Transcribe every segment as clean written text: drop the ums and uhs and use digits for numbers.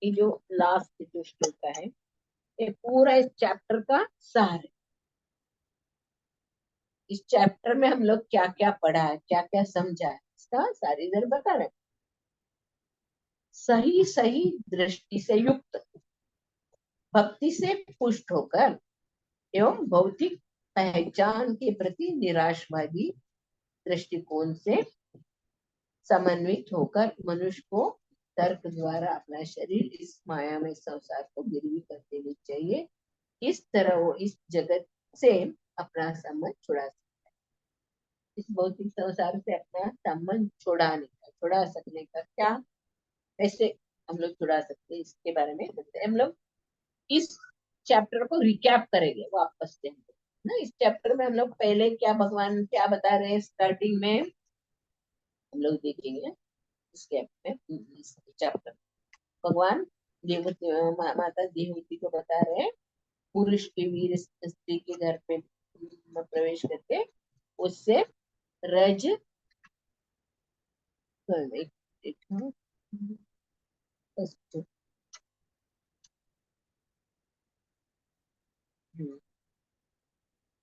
ये जो लास्ट जो श्लोक है, ये पूरा इस चैप्टर का सार है। इस चैप्टर में हम लोग क्या क्या पढ़ा है, क्या क्या समझा है, इसका सारी इधर बता रहे हैं। सही सही दृष्टि से युक्त, भक्ति से पुष्ट होकर एवं भौतिक पहचान के प्रति निराशवादी दृष्टिकोण से समन्वित होकर मनुष्य को तर्क द्वारा अपना शरीर इस मायामय संसार को गिरवी कर देनी चाहिए। इस तरह वो इस जगत से अपना संबंध छुड़ा, इस भौतिक संसार से अपना संबंध छुड़ा सकने का क्या, कैसे हम लोग छुड़ा सकते हैं, इसके बारे में बोलते हैं। हम लोग इस चैप्टर को रिकैप करेंगे वापस से ना। इस चैप्टर में हम लोग पहले क्या भगवान क्या बता रहे हैं स्टार्टिंग में, हम लोग देखेंगे इसके में इस चैप्टर। भगवान देवती माता देवती को बता रहे हैं, पुरुष के वीर स्त्री के घर पे प्रवेश करके उससे रज एक, एक,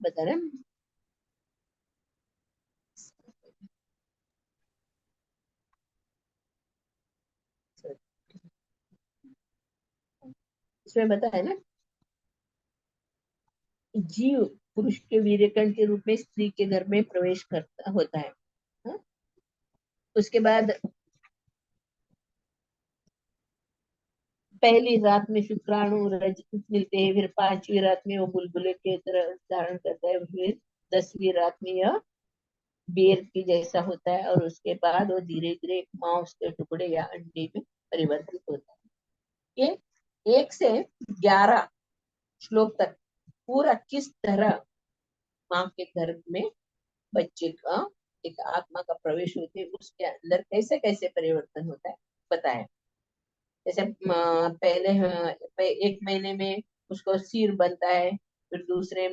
बता रहे हैं। इसमें बताया ना, जीव पुरुष के वीर्यकण के रूप में स्त्री के घर में प्रवेश करता होता है। हाँ? उसके बाद पहली रात में शुक्राणु रज मिलते हैं, फिर पांचवी रात में वो बुलबुले के तरह धारण करता है, फिर 10वीं रात में यह बेर के जैसा होता है, और उसके बाद वो धीरे धीरे मांस के टुकड़े या अंडे में परिवर्तित होता है। ये 1 से 11 श्लोक तक पूरा किस तरह माँ के गर्भ में बच्चे का एक आत्मा का प्रवेश होते है, उसके अंदर कैसे कैसे परिवर्तन होता है बताया। जैसे पहले 1 महीने में उसको सिर बनता है, फिर दूसरे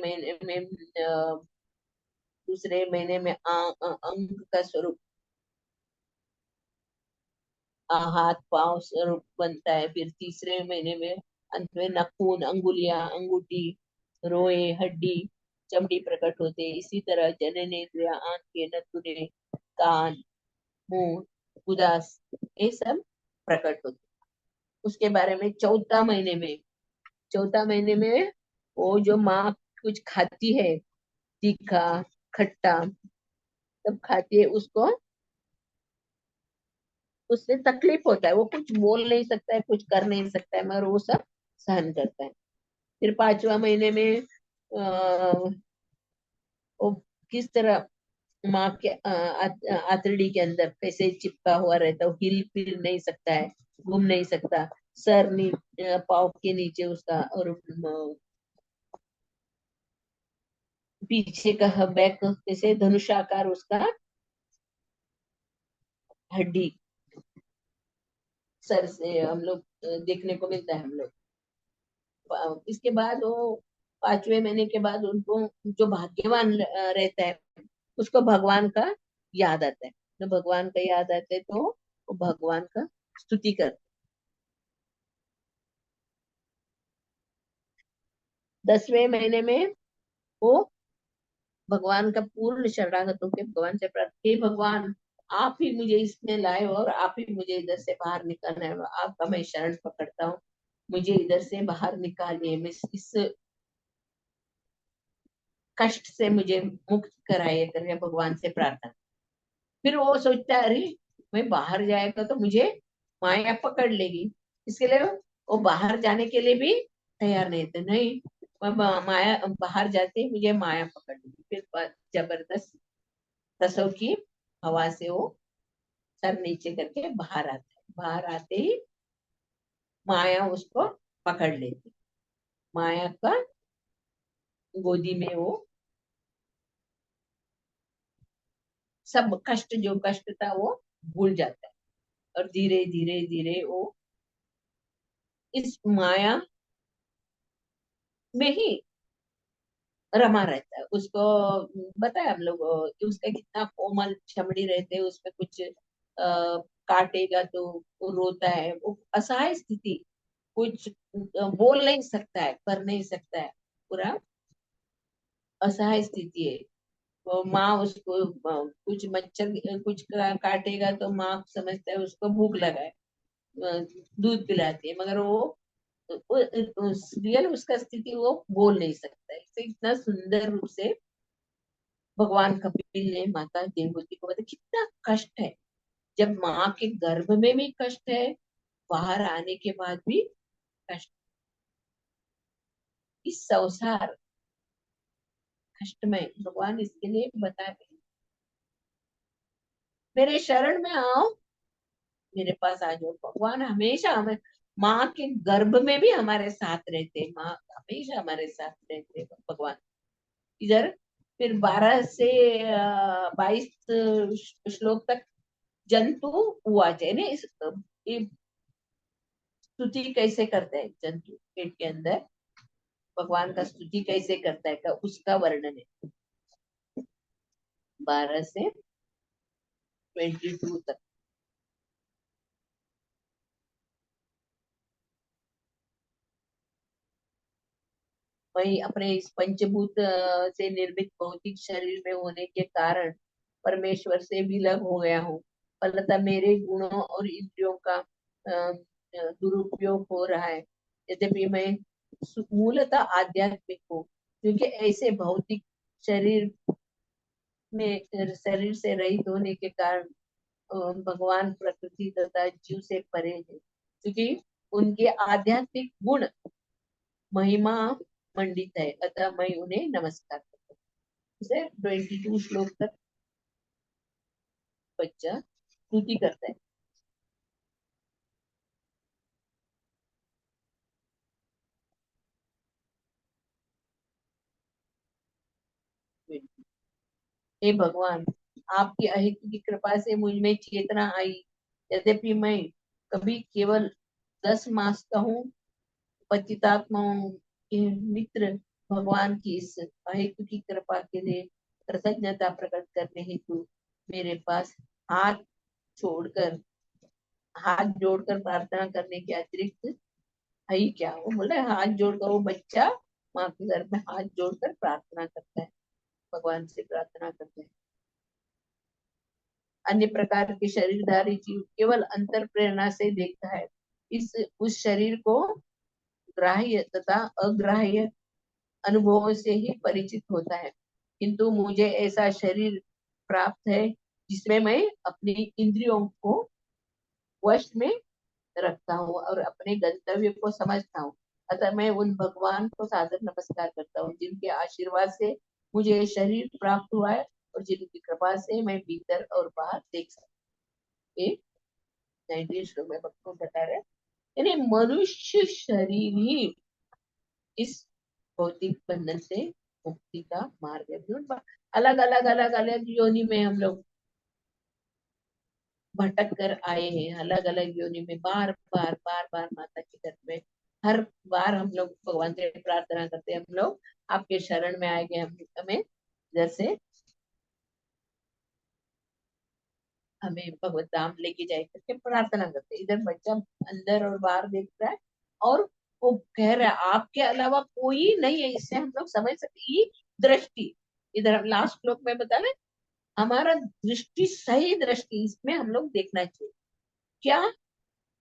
महीने में अंग का स्वरूप, हाथ पांव स्वरूप बनता है, फिर तीसरे महीने में अंत में नाखून, अंगुलियां, अंगूठी, रोए, हड्डी, चमड़ी प्रकट होते। इसी तरह जननेंद्रिया, आंखें, नथुने, कान, मुंह, उदास, ये सब प्रकट होते। उसके बारे में चौथा महीने में वो जो माँ कुछ खाती है, तीखा, खट्टा, सब खाती है, उसको उससे तकलीफ होता है, वो कुछ बोल नहीं सकता है, कुछ कर नहीं सकता है, मगर वो सब सहन करता है। फिर 5वां महीने में वो किस तरह माँ के आंतड़ी के अंदर कैसे चिपका हुआ रहता है, वो हिल फिर नहीं सकता है, घूम नहीं सकता, पाँव के नीचे उसका, और पीछे का बैक जैसे धनुषाकार उसका हड्डी सर से हम लोग देखने को मिलता है। हम लोग इसके बाद वो 5वें महीने के बाद उनको जो भाग्यवान रहता है, उसको भगवान का याद आता है। तो भगवान का याद आता है तो वो भगवान का स्तुति करते। 10वें महीने में वो भगवान का पूर्ण शरणागत होकर भगवान से प्रार्थना, हे भगवान, आप ही मुझे इसमें लाए और आप ही मुझे इधर से बाहर निकालना है, आपका मैं शरण पकड़ता हूँ, मुझे इधर से बाहर निकालिए, मैं इस कष्ट से मुझे मुक्त कराइए करके भगवान से प्रार्थना। फिर वो सोचता है, अरे मैं बाहर जाएगा तो मुझे माया पकड़ लेगी, इसके लिए वो बाहर जाने के लिए भी तैयार नहीं थे। नहीं, मैं माया बाहर जाते ही मुझे माया पकड़ लेगी। फिर जबरदस्त प्रसव की हवा से वो सर नीचे करके बाहर आता है। बाहर आते ही माया उसको पकड़ लेती, माया का गोदी में वो सब कष्ट, जो कष्ट था वो भूल जाता है, और धीरे धीरे धीरे वो इस माया में ही रमा रहता है। उसको बताया हम लोग उसका कितना कोमल चमड़ी रहते हैं, उसमें कुछ काटेगा तो वो रोता है, वो असहाय स्थिति, कुछ बोल नहीं सकता है, कर नहीं सकता है, पूरा असहाय स्थिति है। वो माँ उसको कुछ मच्छर कुछ काटेगा तो माँ समझता है उसको भूख लगा है, दूध पिलाती है, मगर वो रियल उसका स्थिति वो बोल नहीं सकता है। इसे इतना सुंदर रूप से भगवान कपिल ने माता देवहूति को बताया कितना कष्ट है, जब माँ के गर्भ में भी कष्ट है, बाहर आने के बाद भी कष्ट। इस संसार कष्टमय, भगवान इसके लिए बता रहे हैं, मेरे शरण में आओ, मेरे पास आ जाओ। भगवान हमेशा हमें, माँ के गर्भ में भी हमारे साथ रहते हैं, माँ हमेशा हमारे साथ रहते हैं भगवान। इधर फिर 12 से 22 श्लोक तक जंतु उवाच है ना, इस ये स्तुति कैसे करते हैं जंतु पेट के अंदर, भगवान का स्तुति कैसे करता है का उसका वर्णन है 12 से 22 तक। वही अपने इस पंचभूत से निर्मित भौतिक शरीर में होने के कारण परमेश्वर से विलग हो गया हूँ। फलतः मेरे गुणों और इंद्रियों का दुरुपयोग हो रहा है। यद्यपि मैं मूलतः आध्यात्मिक हूँ, क्योंकि ऐसे भौतिक शरीर में शरीर से रहित होने के कारण भगवान प्रकृति तथा जीव से परे है, क्योंकि उनके आध्यात्मिक गुण महिमा मंडित है, अतः मैं उन्हें नमस्कार करता हूँ। उसे 22 श्लोक तक बच्चा स्तुति करता है। हे भगवान, आपकी अहित की कृपा से मुझ में चेतना आई। यद्यपि मैं कभी केवल 10 मास का हूँ, पतितात्माओं के मित्र भगवान की इस अहेतु की कृपा के लिए कृतज्ञता प्रकट करने हेतु मेरे पास हाथ छोड़कर हाथ जोड़कर प्रार्थना करने के अतिरिक्त है ही क्या। वो बोले हाथ जोड़कर, वो बच्चा माँ के घर में हाथ जोड़कर प्रार्थना करता है, भगवान से प्रार्थना करते हैं। अन्य प्रकार के शरीरधारी जीव केवल अंतर प्रेरणा से देखता है, इस उस शरीर को ग्राह्य तथा अग्राह्य अनुभवों से ही परिचित होता है, किंतु मुझे ऐसा शरीर प्राप्त है जिसमें मैं अपनी इंद्रियों को वश में रखता हूँ और अपने गंतव्य को समझता हूँ। अतः मैं उन भगवान को सादर नमस्कार करता हूँ जिनके आशीर्वाद से मुझे ये शरीर प्राप्त हुआ है और जिनकी कृपा से मैं भीतर और बाहर देख सकता हूँ। 19 श्लोक में भक्तों बता रहे हैं, यानी मनुष्य शरीर ही इस भौतिक बंधन से मुक्ति का मार्ग है। अलग अलग अलग अलग योनि में हम लोग भटक कर आए हैं, अलग अलग योनि में बार बार माता के घर में हर बार हम लोग भगवान से प्रार्थना करते हैं, हम लोग आपके शरण में आएंगे, हम हमें जैसे हमें भगवत धाम लेके जाए करके प्रार्थना करते हैं। इधर बच्चा अंदर और बाहर देख रहा है और वो कह रहा है आपके अलावा कोई नहीं है। इससे हम लोग समझ सकते ये दृष्टि, इधर लास्ट श्लोक में बता रहे हमारा दृष्टि, सही दृष्टि इसमें हम लोग देखना चाहिए। क्या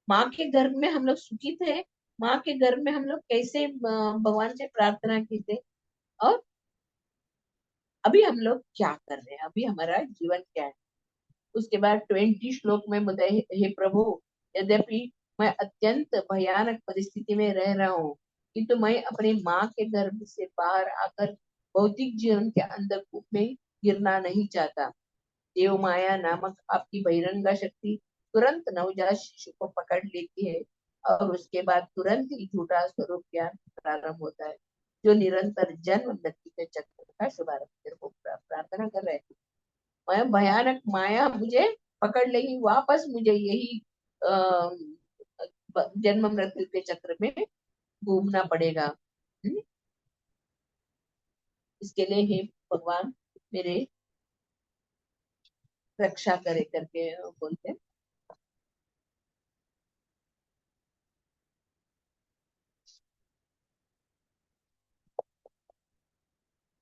माँ के गर्भ में हम लोग सुखी थे, माँ के गर्भ में हम लोग कैसे भगवान से प्रार्थना की थे, और अभी हम लोग क्या कर रहे हैं, अभी हमारा जीवन क्या है। उसके बाद 20 श्लोक में बताए, हे प्रभु, यद्यपि मैं अत्यंत भयानक परिस्थिति में रह रहा हूँ, किंतु मैं अपनी माँ के गर्भ से बाहर आकर भौतिक जीवन के अंदर कूप में गिरना नहीं चाहता। देव माया नामक आपकी बहिरंगा शक्ति तुरंत नवजात शिशु को पकड़ लेती है और उसके बाद तुरंत ही झूठा स्वरूप ज्ञान प्रारंभ होता है, जो निरंतर जन्म मृत्यु के चक्र का शुभारंभ। तेरे को प्रार्थना कर रहे हैं, मैं भयानक माया मुझे पकड़ लेगी, वापस मुझे यही अ, जन्म मृत्यु के चक्र में घूमना पड़ेगा। इसके लिए हे भगवान मेरे रक्षा करे करके, बोलते हैं।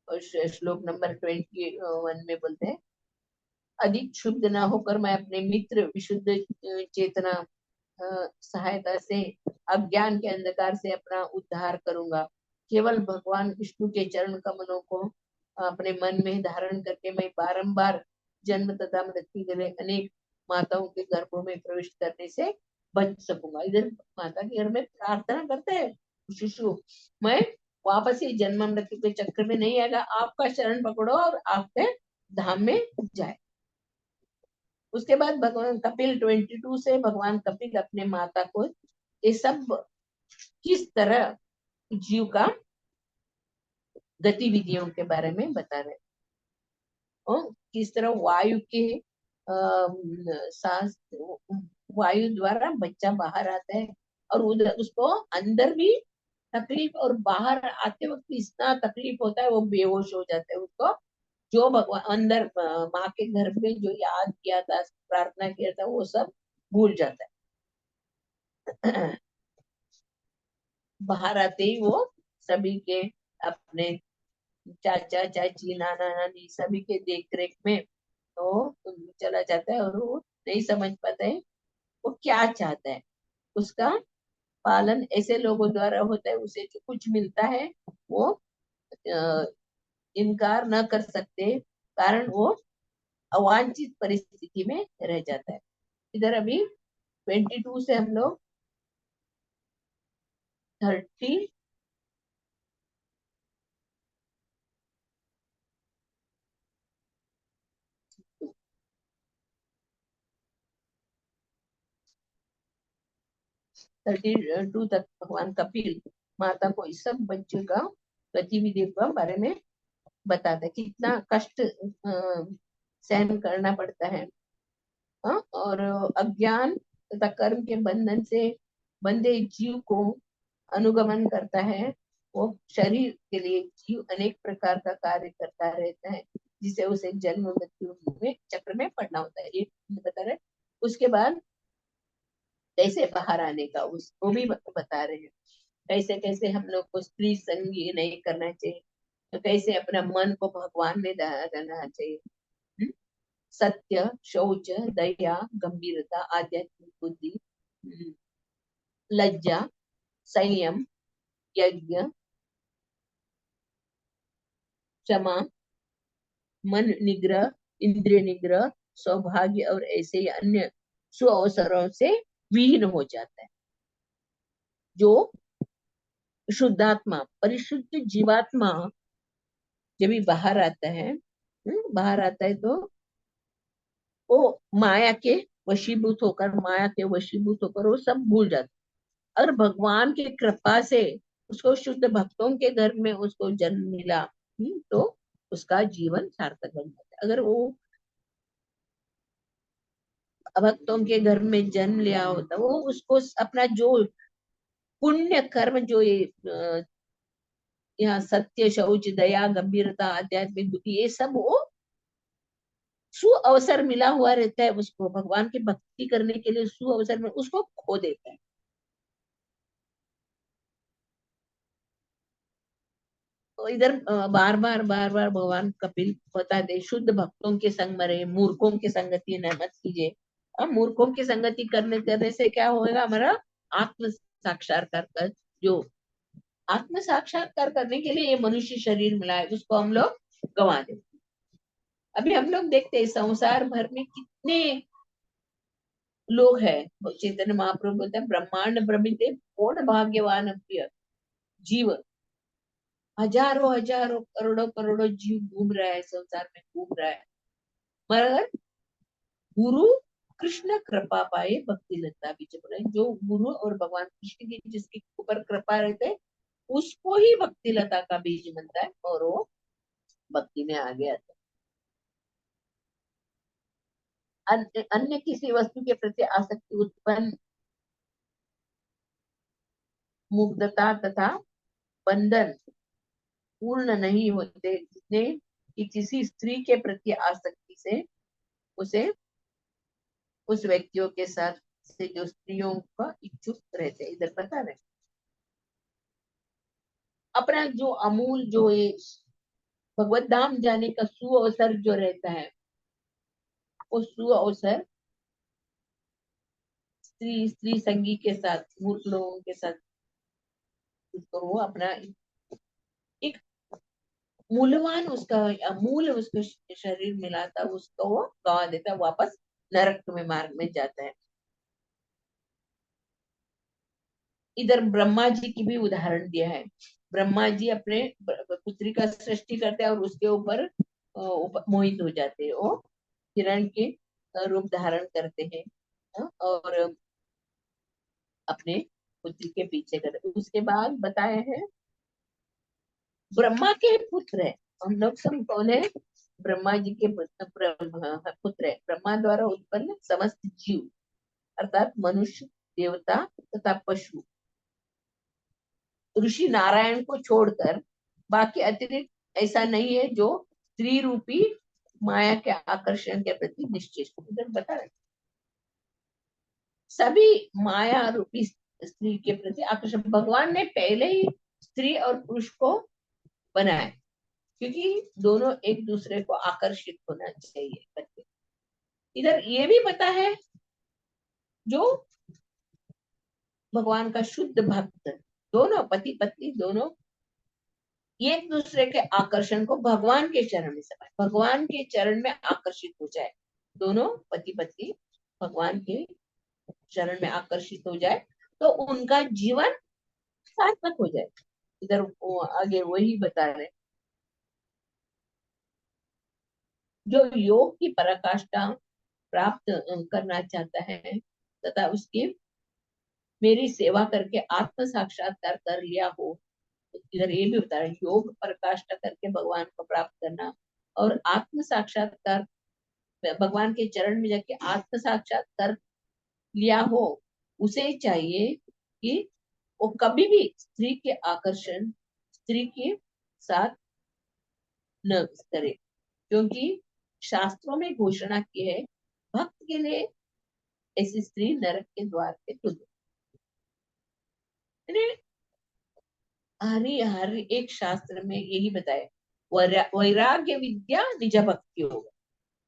और श्लोक नंबर 21 में बोलते हैं, अधिक क्षुब्ध न होकर मैं अपने मित्र विशुद्ध चेतना सहायता से अज्ञान के अंधकार से अपना उद्धार करूंगा। केवल भगवान विष्णु के चरण कमलों को अपने मन में धारण करके मैं बारंबार जन्म तथा मृत्यु के अनेक माताओं के गर्भों में प्रवेश करने से बच सकूंगा। इधर माता के घर में प्रार्थना करते हैं शिशु, मैं वापस ही जन्म मृत्यु के चक्कर में नहीं आएगा, आपका शरण पकड़ो और आपके धाम में जाए। उसके बाद भगवान कपिल 22 से भगवान कपिल अपने माता को ये सब किस तरह जीव का गतिविधियों के बारे में बता रहे हैं, और किस तरह वायु के सांस, वायु द्वारा बच्चा बाहर आता है और उधर उसको अंदर भी तकलीफ और बाहर आते वक्त इतना तकलीफ होता है, वो बेहोश हो जाता है। उसको जो भगवान अंदर माँ के घर में जो याद किया था, प्रार्थना किया था, वो सब भूल जाता है। बाहर आते ही वो सभी के अपने चाचा चाची नाना नानी सभी के देख रेख में तो चला जाता है, और वो नहीं समझ पाता है वो क्या चाहता है। उसका पालन ऐसे लोगों द्वारा होता है, उसे जो कुछ मिलता है वो इनकार न कर सकते, कारण वो अवांछित परिस्थिति में रह जाता है। इधर अभी 22 से हम लोग 30 32 तक भगवान कपिल माता को इस सब बच्चों का गतिविधि के बारे में बताता है, कितना कष्ट सहन करना पड़ता है। और अज्ञान तथा कर्म के बंधन से बंधे जीव को अनुगमन करता है। वो शरीर के लिए जीव अनेक प्रकार का कार्य करता रहता है, जिसे उसे जन्म मृत्यु में चक्र में पड़ना होता है, ये बता रहे। उसके बाद कैसे बाहर आने का उसको भी बता रहे हैं, कैसे कैसे हम लोग को स्त्री संग ये नहीं करना चाहिए, तो कैसे अपना मन को भगवान में रहना चाहिए। हम्म? सत्य, शौच, दया, गंभीरता, आध्यात्मिक बुद्धि, लज्जा, संयम, यज्ञ, क्षमा, मन निग्रह, इंद्रिय निग्रह, सौभाग्य और ऐसे ही अन्य सुअवसरों से विहीन हो जाता है। जो शुद्धात्मा परिशुद्ध जीवात्मा जब भी बाहर आता है, बाहर आता है तो वो माया के वशीभूत होकर वो सब भूल जाता है। अगर भगवान की कृपा से उसको शुद्ध भक्तों के घर में उसको जन्म मिला, तो उसका जीवन सार्थक बन जाता है। अगर वो भक्तों के घर में जन्म लिया होता, वो उसको अपना जो पुण्य कर्म जो ये यहाँ सत्य, शौच, दया, गंभीरता, आध्यात्मिक बुद्धि, ये सब वो सु अवसर मिला हुआ रहता है, उसको भगवान की भक्ति करने के लिए सु अवसर में उसको खो देता है। तो इधर बार बार भगवान कपिल बता दे, शुद्ध भक्तों के संग में रहे, मूर्खों की संगति न मत कीजिए। अब मूर्खों की संगति करने करने से क्या होगा, हमारा आत्म साक्षात्कार कर, जो आत्म साक्षात्कार करने के लिए ये मनुष्य शरीर मिला है, उसको हम लोग गंवा देते। अभी हम लोग देखते हैं संसार भर में कितने लोग हैं। चैतन्य महाप्रभु बोलते हैं, ब्रह्मांड भ्रमिते कौन भाग्यवान प्रिय जीव, हजारों हजारों करोड़ों करोड़ों जीव घूम रहा है, संसार में घूम रहा है, मगर गुरु कृष्ण कृपा पाए भक्ति लता बीच बोले, जो गुरु और भगवान कृष्ण की जिसके ऊपर कृपा रहते है, उसको ही भक्ति लता का बीज बनता है और वो भक्ति में आगे आता है। अन्य किसी वस्तु के प्रति आसक्ति उत्पन्न मुग्धता तथा बंधन पूर्ण नहीं होते, जितने कि किसी स्त्री के प्रति आसक्ति से उसे उस व्यक्तियों के साथ से जो स्त्रियों का इच्छुक रहते, इधर बता रहे अपना जो अमूल जो ये भगवत धाम जाने का सुअवसर जो रहता है, वो सुअवसर स्त्री स्त्री संगी के साथ, मूर्ख लोगों के साथ, उसको वो अपना एक मूल्यवान उसका अमूल्य उसको शरीर मिला था, उसको वो गवा देता है, वापस नरक में मार्ग में जाता है। इधर ब्रह्मा जी की भी उदाहरण दिया है। ब्रह्मा जी अपने पुत्री का सृष्टि करते हैं और उसके ऊपर मोहित हो जाते हैं, वो हिरण के रूप धारण करते हैं, और अपने पुत्री के पीछे करते हैं। उसके बाद बताए हैं ब्रह्मा के पुत्र है, हम लोग सब कौन है, ब्रह्मा जी के पुत्र है, ब्रह्मा द्वारा उत्पन्न समस्त जीव अर्थात मनुष्य, देवता तथा पशु, ऋषि नारायण को छोड़कर बाकी अतिरिक्त ऐसा नहीं है जो स्त्री रूपी माया के आकर्षण के प्रति निश्चित बता रहे, सभी माया रूपी स्त्री के प्रति आकर्षण भगवान ने पहले ही स्त्री और पुरुष को बनाया, क्योंकि दोनों एक दूसरे को आकर्षित होना चाहिए करके। इधर ये भी पता है जो भगवान का शुद्ध भक्त, दोनों पति पत्नी दोनों एक दूसरे के आकर्षण को भगवान के चरण में समाये, भगवान के चरण में आकर्षित हो जाए, दोनों पति पत्नी भगवान के चरण में आकर्षित हो जाए तो उनका जीवन सार्थक हो जाए। इधर आगे वही बता रहे, जो योग की पराकाष्ठा प्राप्त करना चाहता है तथा उसके मेरी सेवा करके आत्म साक्षात्कार कर लिया हो, इधर ये भी बता रहे योग पराकाष्ठा करके भगवान को प्राप्त करना और आत्म साक्षात्कार भगवान के चरण में जाके आत्म साक्षात्कार लिया हो, उसे चाहिए कि वो कभी भी स्त्री के आकर्षण स्त्री के साथ न करे, क्योंकि शास्त्रों में घोषणा की है भक्त के लिए ऐसी स्त्री नरक के द्वार पे तुल्य। हरि हरि एक शास्त्र में यही बताया, वैराग्य विद्या निज भक्ति होगा,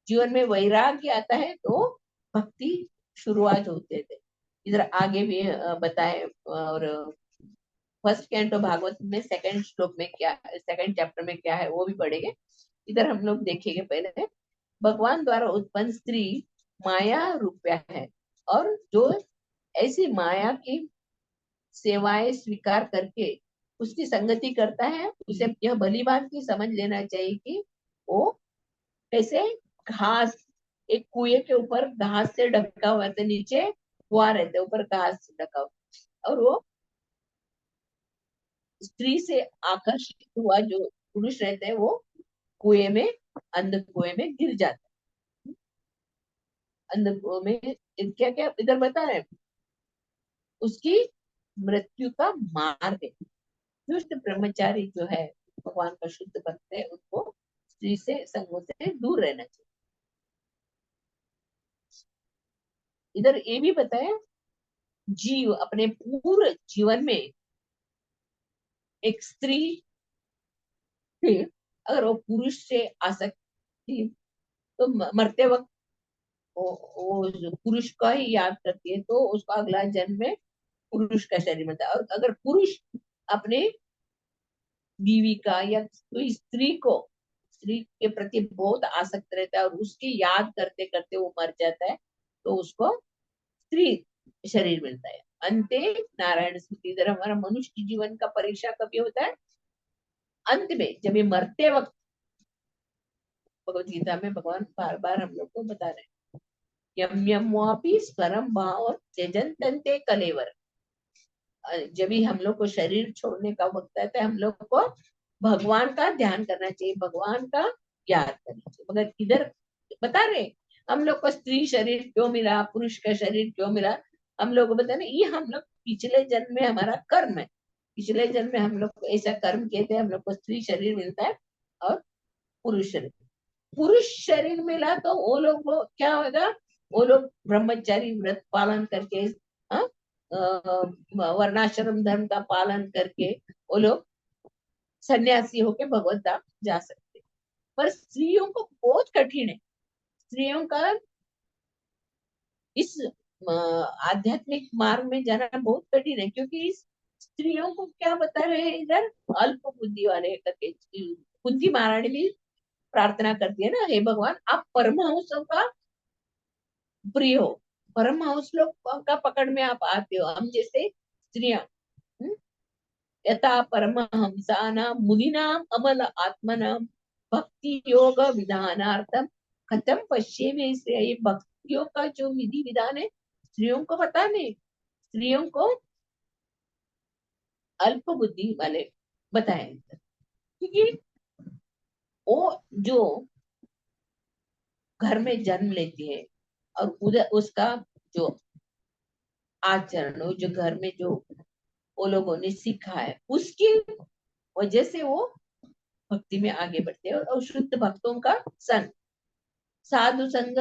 जीवन में वैराग्य आता है तो भक्ति शुरुआत होते थे। इधर आगे भी बताए, और फर्स्ट कैंटो भागवत में सेकंड श्लोक में क्या, सेकंड चैप्टर में क्या है वो भी पढ़ेंगे। इधर हम लोग देखेंगे पहले भगवान द्वारा उत्पन्न स्त्री माया रूपया है, और जो ऐसी माया की सेवाएं स्वीकार करके उसकी संगति करता है, उसे यह भली बात की समझ लेना चाहिए कि वो कैसे घास, एक कुएं के ऊपर घास से ढका हुआ था, नीचे कुआं रहता है, ऊपर घास से ढका हुआ, और वो स्त्री से आकर्षित हुआ जो पुरुष रहते हैं वो कुएं में, अंध कुएं में गिर जाता है। अंध कुएं में क्या क्या इधर बता रहे, उसकी मृत्यु का मार्ग है। दुष्ट ब्रह्मचारी जो है भगवान का शुद्ध भक्त है, उनको स्त्री से संगों से दूर रहना चाहिए। इधर ये भी बताया जीव अपने पूरे जीवन में एक स्त्री से अगर वो पुरुष से आसक्ति, तो मरते वक्त वो जो पुरुष का ही याद करती है तो उसका अगला जन्म में पुरुष का शरीर मिलता है। और अगर पुरुष अपने बीवी का या कोई स्त्री को, स्त्री के प्रति बहुत आसक्त रहता है और उसकी याद करते करते वो मर जाता है, तो उसको स्त्री शरीर मिलता है। अंते नारायण स्मृति, इधर हमारा मनुष्य की जीवन का परीक्षा कभी होता है, अंत में जब ये मरते वक्त। भगवत गीता में भगवान बार बार हम लोग को बता रहे हैं, यम यम वापी स्वरम भाव त्यजन तंते कलेवर, जब भी हम लोग को शरीर छोड़ने का वक्त आता है, हम लोग को भगवान का ध्यान करना चाहिए, भगवान का याद करना चाहिए। मगर इधर बता रहे हम लोग को स्त्री शरीर क्यों मिला, पुरुष का शरीर क्यों मिला, हम लोग को बता रहे ये हम लोग पिछले जन्म में हमारा कर्म है, पिछले जन्म में हम लोग को ऐसा कर्म किए थे, हम लोग को स्त्री शरीर मिलता है और पुरुष शरीर, पुरुष शरीर मिला तो वो लोग वो क्या होगा, वो लोग ब्रह्मचारी व्रत पालन करके, हाँ, वर्णाश्रम धर्म का पालन करके वो लोग सन्यासी होके भगवत धाम जा सकते। पर स्त्रियों को बहुत कठिन है। स्त्रियों का इस आध्यात्मिक मार्ग में जाना बहुत कठिन है, क्योंकि इस स्त्रियों को क्या बता रहे हैं इधर, अल्प बुद्धि वाले करके। कुंती महारानी भी प्रार्थना करती है ना, हे भगवान आप परमहंसों का प्रिय हो, परमहंस लोग का पकड़ में आप आते हो, हम जैसे स्त्रियां। हम्म? यथा परमहंसानां मुनीनाम अमल आत्मनां भक्ति योग विधानार्थम कथम पश्चिमे से, ये भक्तियों का जो विधि विधान है स्त्रियों को पता नहीं, स्त्रियों को अल्प बुद्धि वाले बताए, क्योंकि वो जो घर में जन्म लेती है और उधर उसका जो आचरण, वो जो घर में जो वो लोगों ने सीखा है उसकी वजह से वो भक्ति में आगे बढ़ते हैं। और शुद्ध भक्तों का संग, साधु संग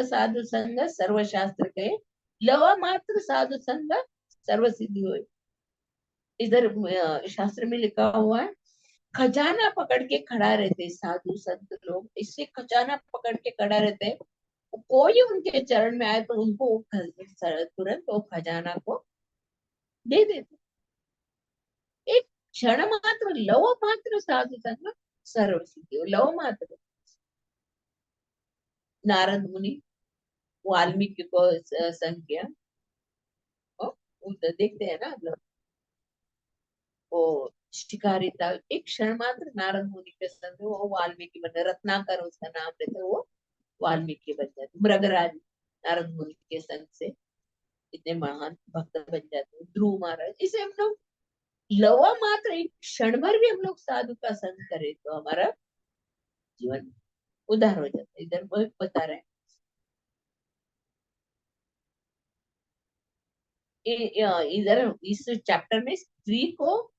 सर्वशास्त्र के, लव मात्र साधु संग सर्व सिद्धि हुए। इधर शास्त्र में लिखा हुआ है, खजाना पकड़ के खड़ा रहते साधु संत लोग, इससे खजाना पकड़ के खड़ा रहते हैं, कोई उनके चरण में आए तो उनको तुरंत वो खजाना को दे देते। एक क्षण मात्र, लव मात्र साधु संग सर्व सिद्धि, लव मात्र। नारद मुनि वाल्मीकि को संग किया, देखते हैं ना हम लोग, वो शिकारी था, एक क्षण मात्र नारद मुनि के संग वो वाल्मीकि बन, रत्नाकर उसका नाम रहता, वो वाल्मीकि बन जाते, मृगराज नारद मुनि के संग से इतने महान भक्त बन जाते हैं। ध्रुव महाराज, इसे हम लोग लवा मात्र एक क्षण भर भी हम लोग साधु का संग करें तो हमारा जीवन उद्धार हो जाता है। इधर वो बता रहे हैं इधर इस चैप्टर में स्त्री को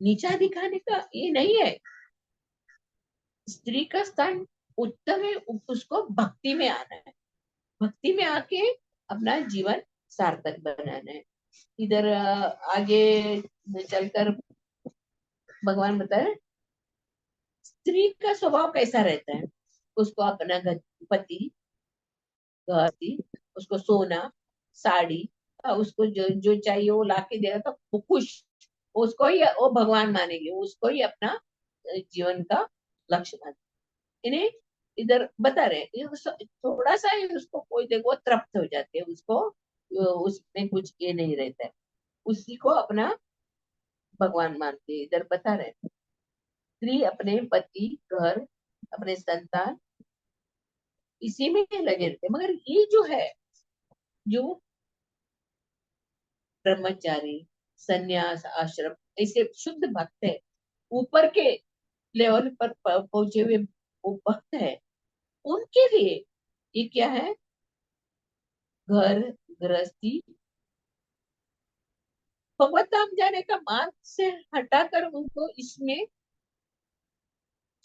नीचा दिखाने का ये नहीं है, स्त्री का स्थान उत्तम है, उसको भक्ति में आना है, भक्ति में आके अपना जीवन सार्थक बनाना है। इधर आगे चलकर भगवान बताए स्त्री का स्वभाव कैसा रहता है, उसको अपना घर, पति, घर, उसको सोना, साड़ी, उसको जो जो चाहिए वो लाके देगा तो वो खुश, उसको ही वो भगवान मानेंगे, उसको ही अपना जीवन का लक्ष्य माने। इन्हें इधर बता रहे हैं, थोड़ा सा ही उसको कोई देखो तृप्त हो जाते हैं, उसको उसमें कुछ ये नहीं रहता है, उसी को अपना भगवान मानते हैं। इधर बता रहे हैं स्त्री अपने पति, घर, अपने संतान, इसी में लगे रहते हैं। मगर ये जो है, जो ब्रह्मचारी, सन्यास आश्रम, ऐसे शुद्ध भक्त है, ऊपर के लेवल पर पहुंचे हुए वो भक्त है, उनके लिए ये क्या है, घर गृहस्थी भगवत धाम जाने का मार्ग से हटाकर उनको इसमें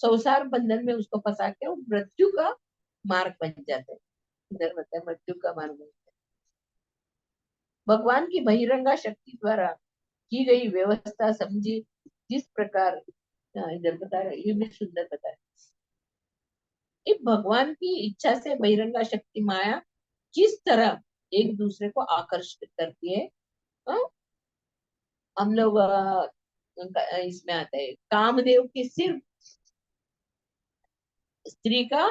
संसार बंधन में उसको फंसा के वो मृत्यु का मार्ग बन जाता है। इधर मतलब मृत्यु का मार्ग बन जाता है। भगवान की बहिरंगा शक्ति द्वारा की गई व्यवस्था समझी, जिस प्रकार इधर बता रहे, ये भी सुंदर बता रहे, ये भगवान की इच्छा से बहिरंगा शक्ति माया किस तरह एक दूसरे को आकर्षित करती है। हाँ? हम लोग इसमें आता है कामदेव के सिर्फ स्त्री का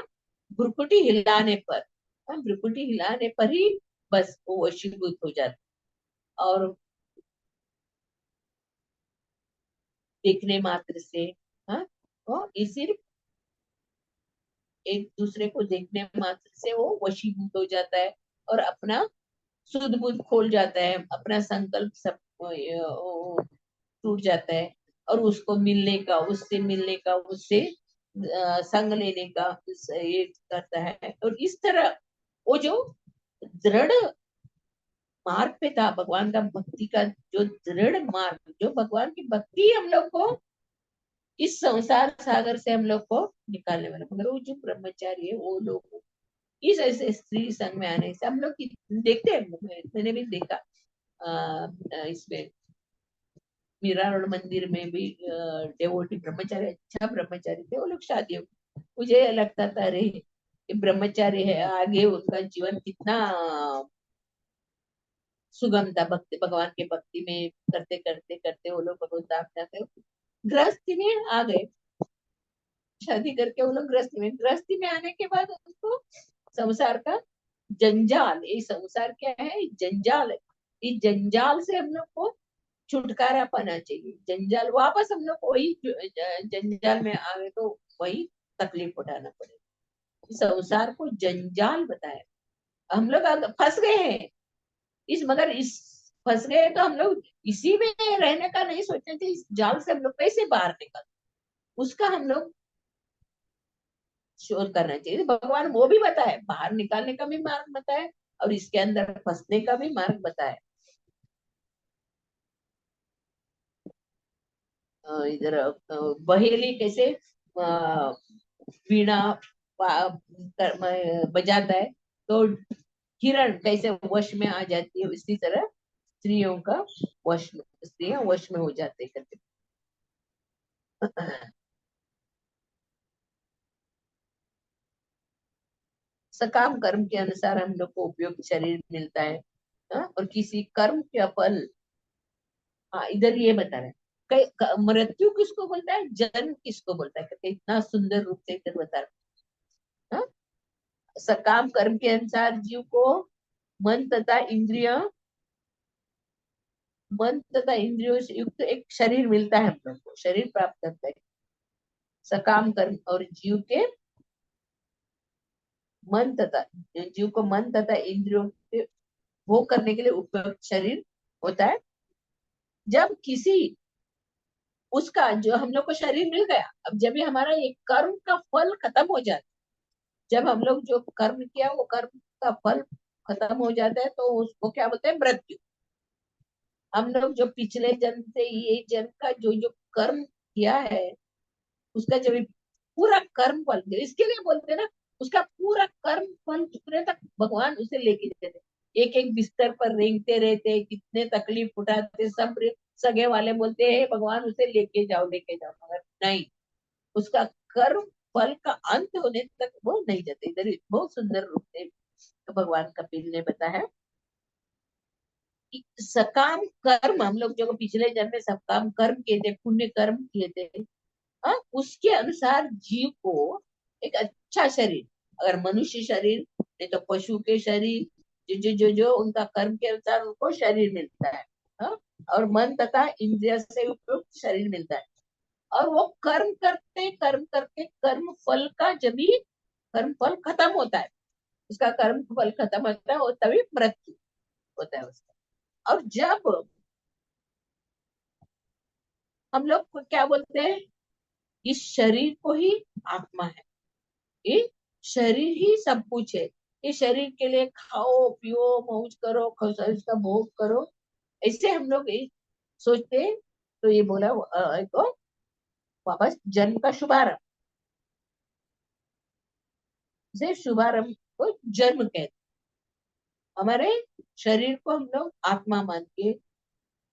भ्रुकुटी हिलाने पर, भ्रुकुटी हिलाने पर ही बस वो वशीभूत हो जाता, और देखने मात्र से, हाँ, वो सिर्फ एक दूसरे को देखने मात्र से वो वशीभूत हो जाता है, और अपना सुध बुध खोल जाता है, अपना संकल्प सब टूट जाता है, और उसको मिलने का, उससे मिलने का, उससे संग लेने का ये करता है। और इस तरह वो जो दृढ़ मार्ग पे था भगवान का, भक्ति का जो दृढ़ मार्ग, जो भगवान की भक्ति हम लोग को इस संसार सागर से हम लोग को निकालने वाला, मगर वो जो ब्रह्मचारी है वो लोग इस ऐसे स्त्री संग में आने से हम लोग देखते हैं, मैंने भी देखा इसमें मीरा रोड मंदिर में भी डेवोटी ब्रह्मचारी, अच्छा ब्रह्मचारी थे, वो लोग शादी मुझे लगता था अरे ये ब्रह्मचारी है, आगे उनका जीवन कितना सुगम था, भक्ति भगवान के भक्ति में करते करते करते वो लोग भगवत धाम जाते, गृहस्थी में आ गए। शादी करके वो लोग गृहस्थी में आने के बाद उनको संसार का जंजाल, ये संसार क्या है, जंजाल है। इस जंजाल से हम लोग को छुटकारा पाना चाहिए। जंजाल वापस हम लोग को वही जंजाल में आ गए तो वही तकलीफ उठाना पड़ेगा। संसार को जंजाल बताया, हम लोग फंस गए हैं इस, मगर इस फंस गए तो हम लोग इसी में रहने का नहीं सोचते थे, इस जाल से हम लोग कैसे बाहर निकल, उसका हम लोग शोध करना चाहिए। भगवान वो भी बताए, बाहर निकालने का भी मार्ग बताए और इसके अंदर फंसने का भी मार्ग बताए। इधर बहेली कैसे वीणा बजाता है, तो हिरण कैसे वश में आ जाती है, इसी तरह स्त्रियों का वश में, स्त्रियां वश में हो जाते करते। सकाम कर्म के अनुसार हम लोग को उपयुक्त शरीर मिलता है। हाँ? और किसी कर्म का फल, हाँ इधर ये बता रहे हैं, मृत्यु किसको बोलता है, जन्म किसको बोलता है, करके इतना सुंदर रूप से इधर बता रहे हैं। हाँ? सकाम कर्म के अनुसार जीव को मन तथा इंद्रिय, मन तथा इंद्रियों से युक्त एक शरीर मिलता है, हम लोग को शरीर प्राप्त करता है। सकाम कर्म और जीव के मन तथा, जीव को मन तथा इंद्रियों के भोग करने के लिए उपयुक्त शरीर होता है। जब किसी उसका जो हम लोग को शरीर मिल गया, अब जब भी हमारा ये कर्म का फल खत्म हो जाता है, जब हम लोग जो कर्म किया वो कर्म का फल खत्म हो जाता है, तो उसको क्या बोलते हैं, मृत्यु। हम लोग जो पिछले जन्म से ये जन्म का जो जो कर्म किया है, उसका जब पूरा कर्म फल, इसके लिए बोलते हैं ना, उसका पूरा कर्म फल चुकने तक भगवान उसे लेके जाते, एक एक बिस्तर पर रेंगते रहते, कितने तकलीफ उठाते, सब सगे वाले बोलते हैं भगवान उसे लेके जाओ, मगर नहीं, उसका कर्म फल का अंत होने तक वो नहीं जाते। इधर बहुत सुंदर रूप से भगवान कपिल ने बताया, सकाम कर्म हम लोग जो पिछले जन्म में सकाम कर्म किए थे, पुण्य कर्म किए थे, हाँ, उसके अनुसार जीव को एक अच्छा शरीर, अगर मनुष्य शरीर नहीं तो पशु के शरीर, जो उनका कर्म के अनुसार उनको शरीर मिलता है। हाँ? और मन तथा इंद्रिय से उपयुक्त शरीर मिलता है। और वो कर्म करके कर्म फल का जब भी कर्म फल खत्म होता है, उसका कर्म फल खत्म होता है, वो तभी मृत्यु होता है उसका। और जब हम लोग को क्या बोलते हैं, इस शरीर को ही आत्मा है, ये शरीर ही सब कुछ है, ये शरीर के लिए खाओ पियो मौज करो, इसका भोग करो, ऐसे हम लोग ये सोचते हैं। तो ये बोला तो वापस जन्म का शुभारंभ, से शुभारंभ को जन्म कहते हैं। हमारे शरीर को हम लोग आत्मा मान के